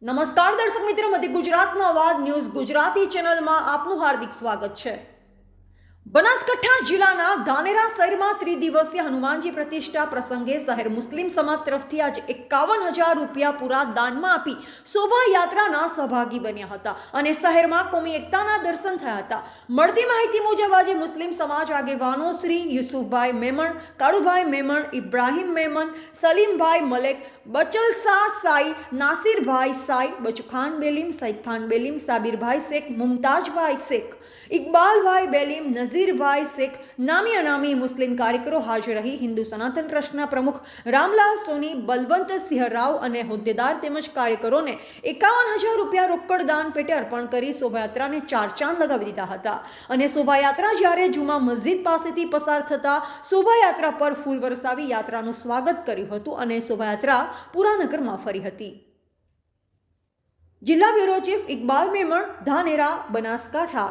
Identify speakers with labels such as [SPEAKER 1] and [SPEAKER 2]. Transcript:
[SPEAKER 1] નમસ્કાર દર્શક મિત્રો, મધ્ય ગુજરાતનો અવાજ ન્યૂઝ ગુજરાતી ચેનલમાં આપનું હાર્દિક સ્વાગત છે। બનાસકાંઠા જિલ્લાના ધાનેરા શહેરમાં ત્રિદિવસીય હનુમાનજી પ્રતિષ્ઠા પ્રસંગે શહેર મુસ્લિમ સમાજ તરફથી આજે 51,000 રૂપિયા પૂરા દાનમાં આપી શોભાયાત્રાના સહભાગી બન્યા હતા અને શહેરમાં કોમી એકતાના દર્શન થયા હતા। મળતી માહિતી મુજબ આજે મુસ્લિમ સમાજ આગેવાનો શ્રી યુસુફભાઈ મેમણ, કાળુભાઈ મેમણ, ઇબ્રાહીમ મેમણ, સલીમભાઈ મલેક, બચલશાહ સાઈ, નાસિરભાઈ સાઈ, બચુખાન બેલીમ, સઈદખાન બેલીમ, સાબિરભાઈ શેખ, મુમતાજભાઈ શેખ, ઇકબાલભાઈ બેલીમ, નઝીરભાઈ શેખ, નામી અનામી મુસ્લિમ કાર્યકરો હાજર રહી હિન્દુ સનાતન ટ્રસ્ટના પ્રમુખ રામલાલ સોની, બલવંતસિંહ રાવ અને હોદ્દેદાર તેમજ કાર્યકરોને 51,000 રૂપિયા રોકડ દાન પેટે અર્પણ કરી શોભાયાત્રાને ચાર ચાંદ લગાવી દીધા હતા અને શોભાયાત્રા જ્યારે જુમા મસ્જિદ પાસેથી પસાર થતા શોભાયાત્રા પર ફૂલ વરસાવી યાત્રાનું સ્વાગત કર્યું હતું અને શોભાયાત્રા પુરાનગરમાં ફરી હતી। જિલ્લા બ્યુરો ચીફ ઇકબાલ મેમણ, ધાનેરા, બનાસકાંઠા।